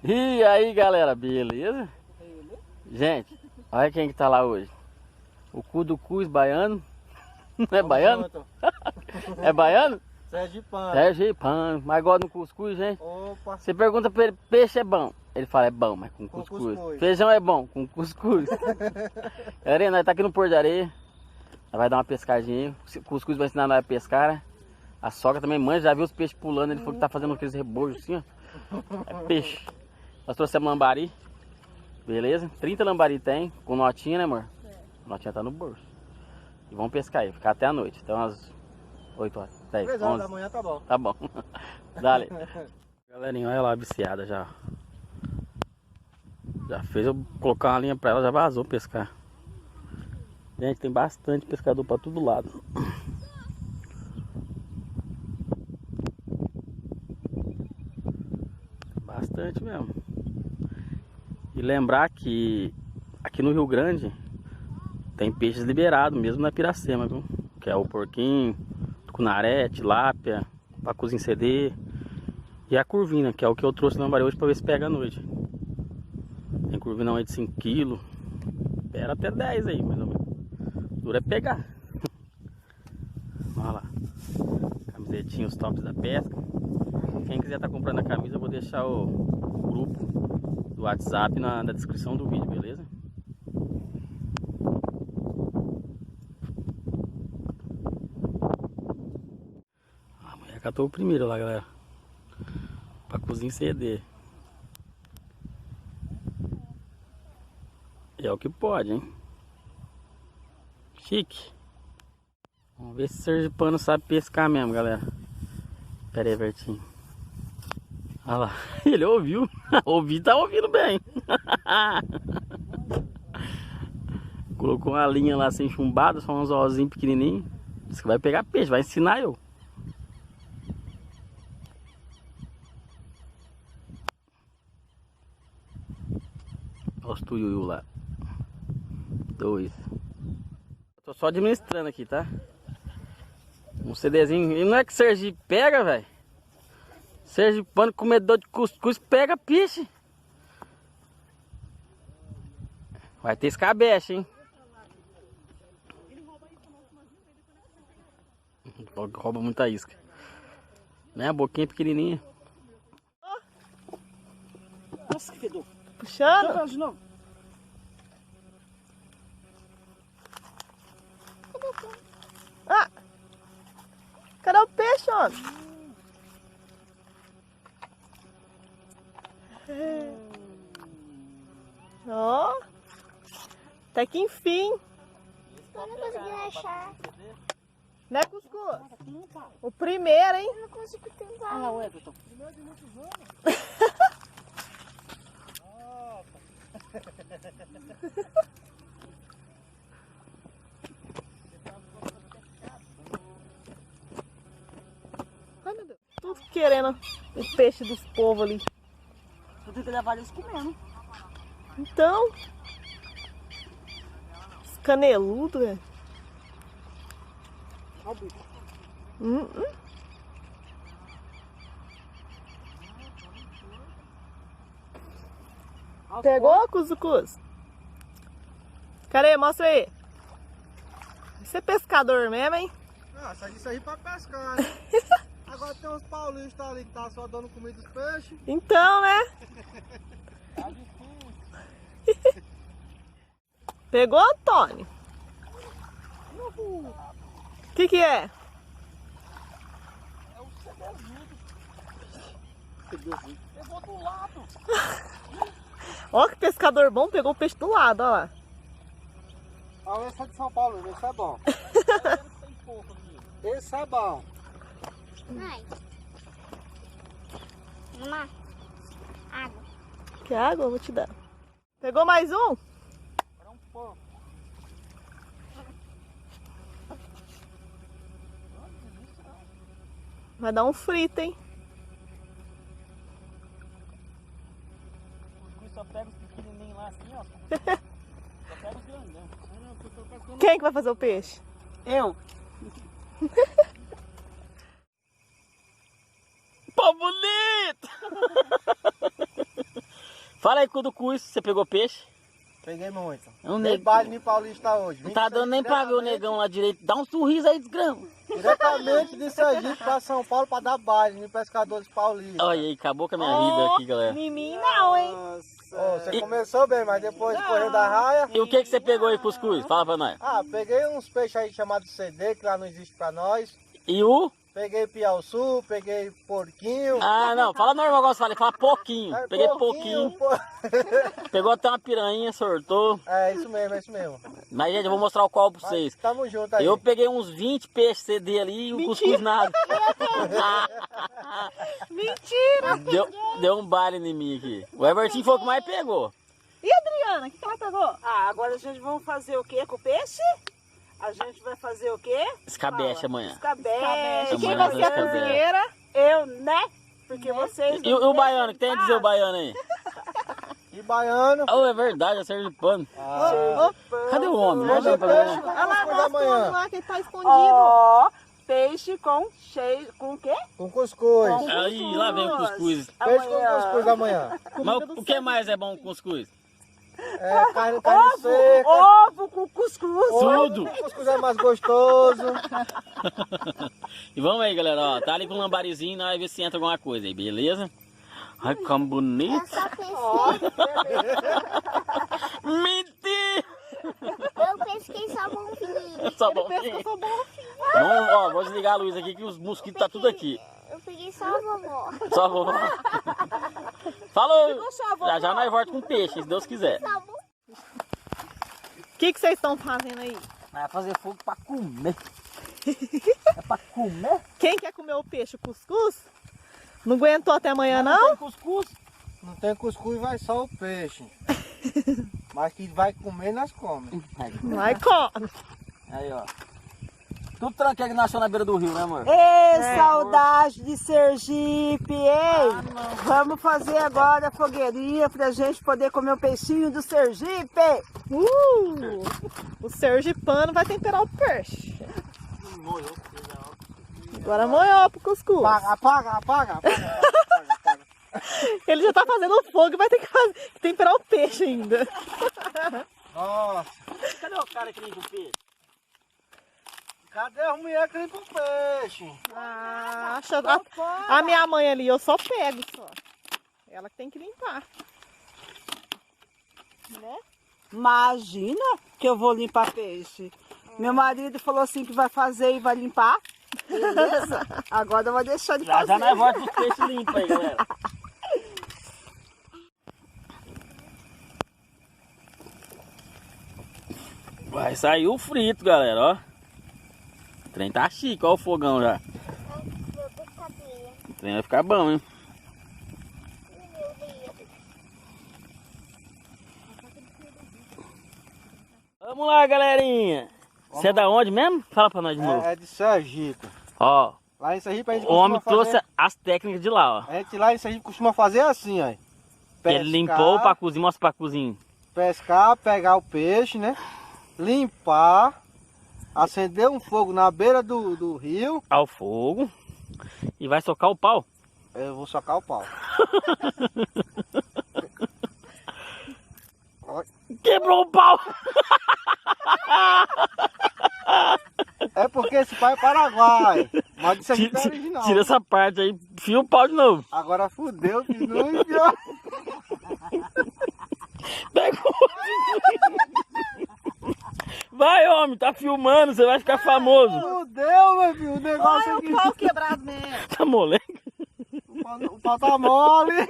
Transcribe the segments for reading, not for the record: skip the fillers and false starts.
E aí galera, beleza? Gente, olha quem que tá lá hoje. O cu do Cus baiano. Não é baiano? É baiano? Sergipano. Sergipano, mas gosta do cuscuz, gente. Opa. Você pergunta pra ele, peixe é bom? Ele fala, é bom, mas com cuscuz. Feijão é bom, com cuscuz. Galera, nós tá aqui no Porto de Areia. Nós vai dar uma pescadinha. O cuscuz vai ensinar nós a pescar, né? A sogra também manja, já viu os peixes pulando. Ele falou que tá fazendo aqueles rebojos assim, ó. É peixe. Nós trouxemos lambari. Beleza? 30 lambari tem, com notinha, né, amor? É. Notinha tá no bolso. E vamos pescar aí, ficar até a noite. Então às 8 horas, 10, 3 horas 11. da manhã tá bom. Tá bom. Dale. Galerinha, olha lá a viciada já. Já fez eu colocar uma linha pra ela, já vazou pescar. Gente, tem bastante pescador pra todo lado. Bastante mesmo. E lembrar que aqui no Rio Grande tem peixes liberados, mesmo na Piracema, viu? Que é o porquinho, tucunaré, tilápia, pacuzinho CD e a curvina, que é o que eu trouxe no lambari hoje pra ver se pega à noite. Tem curvinão aí de 5 kg, pega até 10 aí, mais ou menos. Dura é pegar. Olha lá, camisetinha, os tops da pesca. Quem quiser estar comprando a camisa, eu vou deixar o grupo do WhatsApp na descrição do vídeo, beleza? A mulher catou o primeiro lá, galera. Pacuzinho CD. É o que pode, hein? Chique. Vamos ver se o sergipano sabe pescar mesmo, galera. Pera aí, Bertinho. Olha lá, ele ouviu. Ouviu, tá ouvindo bem. Colocou uma linha lá sem chumbada, só um anzolzinho pequenininho. Diz que vai pegar peixe, vai ensinar eu. Olha os tuiuiu lá. 2. Tô só administrando aqui, tá? Um CDzinho. E não é que Sergipe pega, velho? Sergipano comedor de cuscuz pega peixe. Vai ter escabeche, hein? Rouba muita isca. Né? A boquinha pequenininha. Nossa, que fedor. Puxando? De novo. Ah! Cadê o peixe, homem? Ó! Até que enfim! Eu não consegui achar. Né, Cuscuz? O primeiro, hein? Eu não consigo tentar. Olha lá o Everton. Primeiro de muitos anos. Ai, meu Deus. Tudo querendo o peixe dos povos ali. Eu tenho que levar eles comendo. Então... Os caneludos, velho. Olha o bicho. Pegou, Cuscuz? Cadê? Mostra aí. Você é pescador mesmo, hein? Ah, sai disso aí pra pescar, né? Agora tem uns paulistas ali que tá só dando comida dos peixes. Então, né? Tá difícil. Pegou, Antônio? O que é? É o CDzinho. Pegou do lado. Ó que pescador bom, pegou o peixe do lado, ó lá. Ah, esse é de São Paulo, esse é bom. Esse é bom. Ai. Mamá, água. Que água eu vou te dar. Pegou mais um? Era um porco. Vai dar um frito, hein? Só pega os pequenininhos lá assim, ó. Só pega os grandão. Quem que vai fazer o peixe? Eu. Pô, bonito! Fala aí, Cuducuz, você pegou peixe? Peguei muito. É um Dei nego. baile em Paulista hoje. Não tá dando nem pra ver o negão lá direito. Dá um sorriso aí, desgrama. Diretamente de Sergipe pra São Paulo pra dar baile em Pescadores Paulistas. Olha aí, acabou com a minha vida aqui, galera. Em mim não, hein? Ô, você começou bem, mas depois correu da raia. E o que você pegou aí, Cuscuz? Fala pra nós. Ah, peguei uns peixes aí chamados CD, que lá não existe pra nós. E o? Peguei piauçu, peguei porquinho. Ah, não, fala normal, igual você fala, fala pouquinho. É, Peguei pouquinho. Pegou até uma piranha, sortou. É isso mesmo, é isso mesmo. Mas, gente, eu vou mostrar o qual pra vocês. Mas tamo junto aí. Eu peguei uns 20 peixes CD ali e o Mentira. Cuscuz nada. Mentira! Deu um baile em mim aqui. O Evertinho foi o que mais pegou. E a Adriana, o que ela pegou? Ah, agora a gente vai fazer o quê com o peixe? A gente vai fazer o quê? Escabeche Fala. amanhã. Escabeche. Quem Amanhã vai ser nós a cabemos. cozinheira? Eu, né? Porque vocês E não o baiano, deixam o que tem a em dizer o paz. baiano aí? E baiano. Oh, é verdade, é sergipano. Ah, Cadê o homem? Peixe, Mostra pra peixe, mim. com Olha lá, cuscuz mostra o homem amanhã. lá que ele tá escondido. Ó, peixe com cheio, com o quê? Com cuscuz. Aí, lá vem o cuscuz. Peixe com cuscuz amanhã. Mas o que mais é bom com cuscuz? É, carne seca. Ovo com cuscuz. Tudo. Cuscuz é mais gostoso. E vamos aí, galera, ó. Tá ali com um lambarizinho, nós vamos ver se entra alguma coisa aí, beleza? Ai, como Eu bonito. só pesquei. Mentira! Eu pesquei só bonfinho. Só bom. Eu sou bom. Vamos, ó, vou desligar a luz aqui que os mosquitos tá tudo aqui. Eu peguei só a vovó. Só vou. Falou! só a vovó. Já já nós voltamos com peixe, se Deus quiser. Só vou. O que vocês estão fazendo aí? Vai fazer fogo pra comer. É pra comer? Quem quer comer o peixe? O cuscuz? Não aguentou até amanhã, não? Tem cuscuz? Não tem cuscuz, vai só o peixe. Mas que vai comer, nós comemos. Vai, come. Aí, ó. Tudo tranquilo que nasceu na beira do rio, né, amor? Ei, saudade de Sergipe, ei! Vamos fazer agora a fogueirinha pra gente poder comer o peixinho do Sergipe. O sergipano vai temperar o peixe. Agora amanhã pro cuscuz. Apaga. Ele já tá fazendo fogo e vai ter que temperar o peixe ainda. Nossa. Cadê o cara que limpa o peixe? Cadê as mulheres que limpam o peixe? Ah, a minha mãe ali, eu só pego só. Ela que tem que limpar. Né? Imagina que eu vou limpar peixe. Meu marido falou assim que vai fazer e vai limpar. Beleza? Agora eu vou deixar de Já fazer. já nós voltamos com os peixes limpos aí, galera. Vai sair o frito, galera, ó. O trem tá chique, ó o fogão já. O trem vai ficar bom, hein? Vamos lá, galerinha. Você é da onde mesmo? Fala pra nós de novo. É de Sergipe. Ó, Lá em Sergipe a gente o homem costuma trouxe as técnicas de lá, ó. A gente lá em Sergipe costuma fazer assim, ó. Ele limpou o pacuzinho, mostra o pacuzinho. Pescar, pegar o peixe, né? Limpar, acender um fogo na beira do rio. Ao fogo. E vai socar o pau. Eu vou socar o pau. Quebrou o pau! É porque esse pai é Paraguai. Mas de Sergipe é original. Tira essa parte aí, fia o pau de novo. Agora fudeu, que não enfiou. Pega o... Vai, homem, tá filmando, você vai ficar famoso. Fudeu, meu filho. O negócio Olha aqui. o pau quebrado mesmo. Tá moleque? O pau tá mole.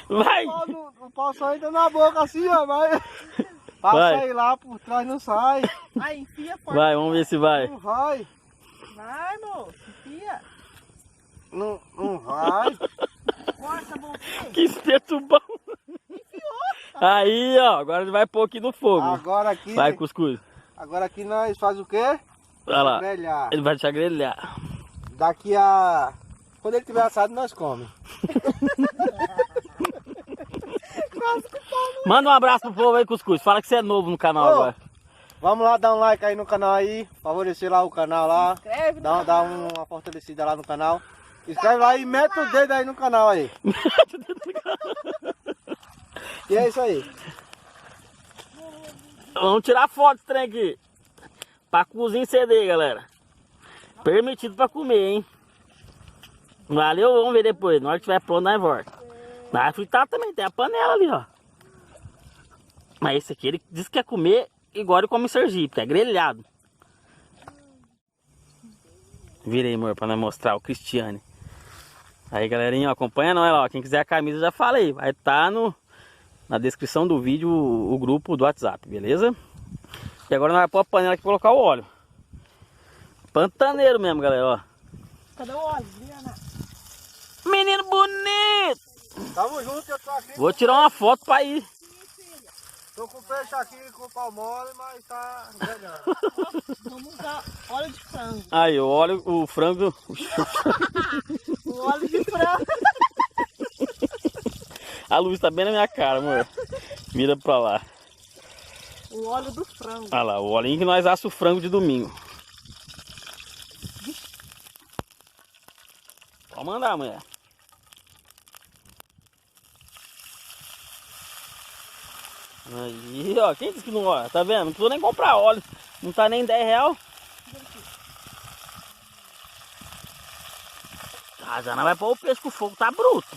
Vai! O pau só entra na boca assim, ó. Vai. Pra Vai. sair lá por trás não sai. Aí, enfia forte. Vai, vamos ver se vai. Não vai. Vai, moço, enfia. Não vai. Que espeto bom. Aí, ó, agora ele vai pôr aqui no fogo. Agora aqui. Vai, cuscuz. Agora aqui nós faz o quê? Olha lá. Grelhar. Ele vai te agrelhar. Daqui a... Quando ele tiver assado, nós comemos. Manda um abraço pro povo aí, cuscuz. Fala que você é novo no canal Ô, agora. Vamos lá dar um like aí no canal aí. Favorecer lá o canal lá. Inscreve. Dá uma fortalecida lá no canal. Inscreve lá e mete o dedo aí no canal aí. E é isso aí. Vamos tirar foto desse trem aqui. Pra cozinha e CD, galera. Permitido pra comer, hein? Valeu, vamos ver depois. Na hora que tiver pronto, nós volta. Na fritada também tem a panela ali, ó. Mas esse aqui, ele disse que quer comer igual ele come em Sergipe, é grelhado. Vira aí, amor, pra nós mostrar o Cristiane. Aí, galerinha, ó, acompanha nós lá, ó. Quem quiser a camisa, já falei. Vai estar na descrição do vídeo o grupo do WhatsApp, beleza? E agora nós vamos pôr a panela aqui e colocar o óleo. Pantaneiro mesmo, galera, ó. Cadê o óleo, Liana? Menino bonito! Tamo junto, eu tô aqui. Vou tirar uma foto pra ir. Tô com peixe aqui com pau mole, mas tá grelhando. Vamos usar óleo de frango. Aí, o óleo, o frango. O óleo de frango. A luz tá bem na minha cara, amor. Mira pra lá. O óleo do frango. Olha lá, o olhinho que nós assamos o frango de domingo. Pode mandar, mulher. Aí, ó, quem disse que não olha? Tá vendo? Não precisou nem comprar óleo. Não tá nem 10 reais. Ah, já não vai pôr o peixe que o fogo tá bruto.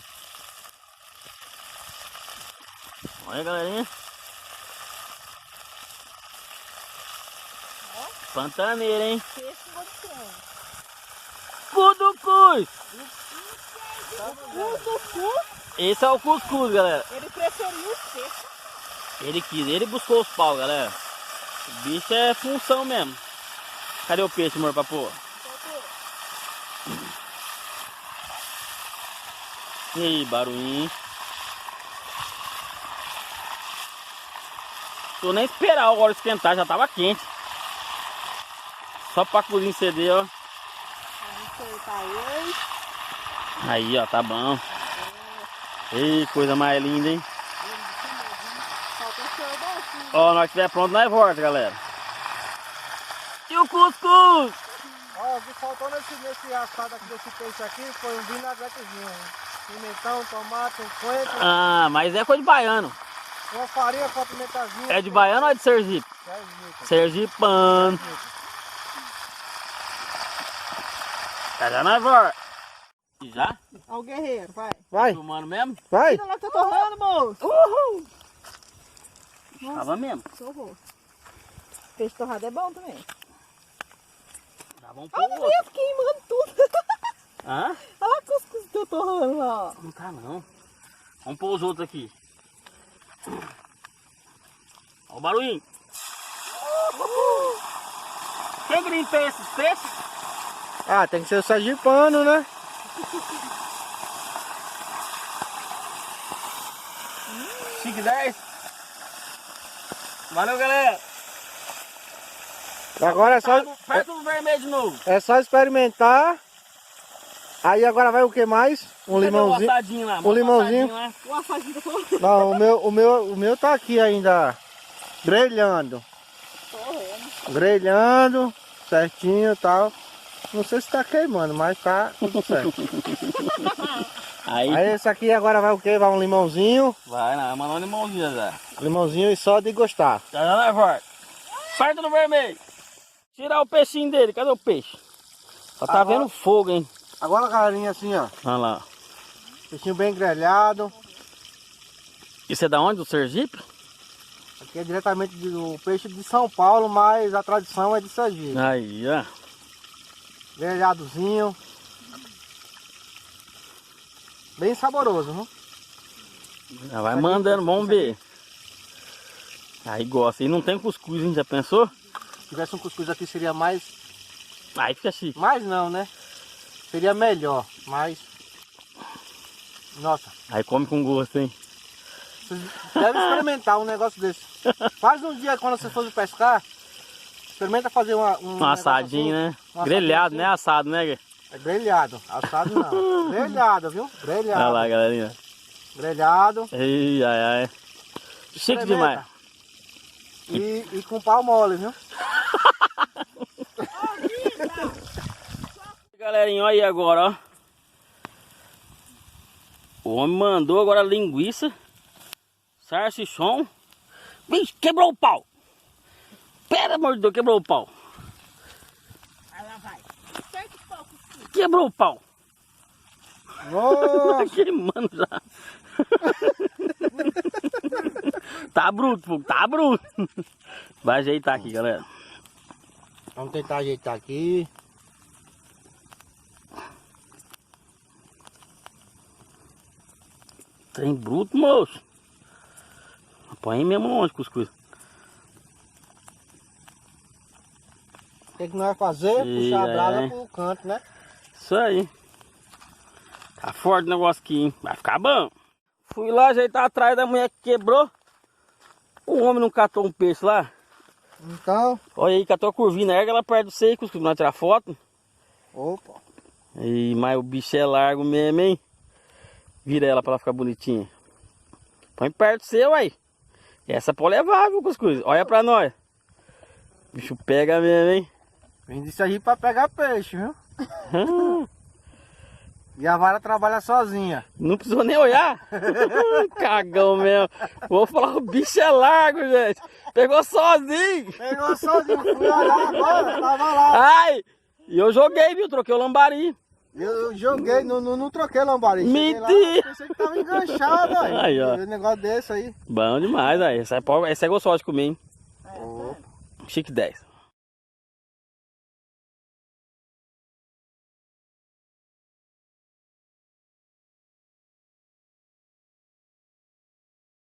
Olha, galerinha. Pantaneira, hein? Peixe com frango. Cuducuz! Cuscuz, Esse é o cuscuz, galera. ele preferiu o peixe. Ele quis, ele buscou os pau, galera. O bicho é função mesmo. Cadê o peixe, amor, pra pôr? E aí, barulhinho. Tô nem esperar o óleo esquentar, já tava quente. Só pra cozinhar CD, ó. Vamos cortar ele. Aí, ó, tá bom. Ei, coisa mais linda, hein? Falta o seu doce. Ó, na hora que estiver pronto, nós volta, galera. E o cuscuz? Ó, o que faltou nesse assado aqui desse peixe aqui foi um vinagretezinho. Pimentão, tomate, um coentro, Ah, mas é coisa de baiano. uma farinha com pimentazinha. É de baiano ou é de Sergipe? Sergipano. Já nós volta. E já? Ó o guerreiro, vai. Vai, Filmando mesmo? vai. Tira lá, tá torrando, moço. Uhul! Tava mesmo. Torrou. Peixe torrado é bom também. Tá bom pro Olha outro. isso, queimando tudo. Hã? Olha o cuscuz que eu torrando lá, ó. Não tá não. Vamos pôr os outros aqui. Olha o barulhinho. Quem que limpou esses peixes? Ah, tem que ser o sergipano, né? Chique 10. Valeu, galera. Agora Perto do vermelho de novo. é só experimentar. Aí agora vai o que mais? Um limãozinho. Um assadinho lá. Um limãozinho. Assadinho lá. O assadinho tá torrando. Não, o meu tá aqui ainda grelhando. Grelhando, certinho e tal. Não sei se tá queimando, mas tá tudo certo. Aí, Aí esse aqui agora vai o que? Vai um limãozinho. vai, não, mandou um limãozinho já. Limãozinho e só de gostar. Já vai volta. Perto do vermelho. Tirar o peixinho dele. Cadê o peixe? Só tá Agora- vendo fogo, hein? Agora, galerinha, assim, ó. Olha lá. Peixinho bem grelhado. Isso é da onde? Do Sergipe? Aqui é diretamente do peixe de São Paulo, mas a tradição é de Sergipe. Aí, ó. Grelhadozinho. Bem saboroso, viu? Já vai mandando, vamos ver. Aí gosta. E não tem cuscuz, hein? Já pensou? Se tivesse um cuscuz aqui seria mais... Aí fica chique. Mais não, né? Seria melhor. Mas, nossa, Aí come com gosto, hein? vocês devem experimentar um negócio desse. Faz um dia quando você for pescar, experimenta fazer um Um assadinho, assim, né? um Grelhado, assadinho né? Assado, né? É grelhado, assado não. Grelhado, viu? Grelhado. Olha lá, galerinha. Grelhado. Ei, ai, ai. Chique demais. E com pau mole, viu? Galerinha, olha aí agora, ó. O homem mandou agora linguiça, salsichão. Vixe, quebrou o pau. Pera, amor de Deus, quebrou o pau. Aí lá vai. Quebrou o pau. Nossa. Tá queimando já. Tá bruto, fogo, tá bruto. Vai ajeitar aqui, galera. Vamos tentar ajeitar aqui. Trem bruto, moço. Põe mesmo longe, cuscuz. O que nós vai fazer? E Puxar a brasa é. pro canto, né? Isso aí. Tá forte o negócio aqui, hein? Vai ficar bom. Fui lá ajeitar atrás da mulher que quebrou. O homem não catou um peixe lá. Então, Olha aí, catou a curvinha. Erga ela perto do seio, cuscuz, nós tirar foto. opa. E, mas o bicho é largo mesmo, hein? Vira ela pra ela ficar bonitinha. Põe perto do seu aí. Essa pode levar, viu, cuscuz? Olha pra nós. O bicho pega mesmo, hein? Vem disso aí pra pegar peixe, viu? E a vara trabalha sozinha. Não precisou nem olhar. Cagão mesmo. Vou falar, o bicho é largo, gente. Pegou sozinho. Pegou sozinho, fui olhar agora, tava lá. Ai! E eu joguei, viu? Troquei o lambari. Eu joguei, não troquei lambari. Cheguei lá, Mentira. pensei que tava enganchado, aí. Aí, ó. Um negócio desse aí. Bom demais, aí. Essa é gostosa de comer, hein? Opa. Chique 10.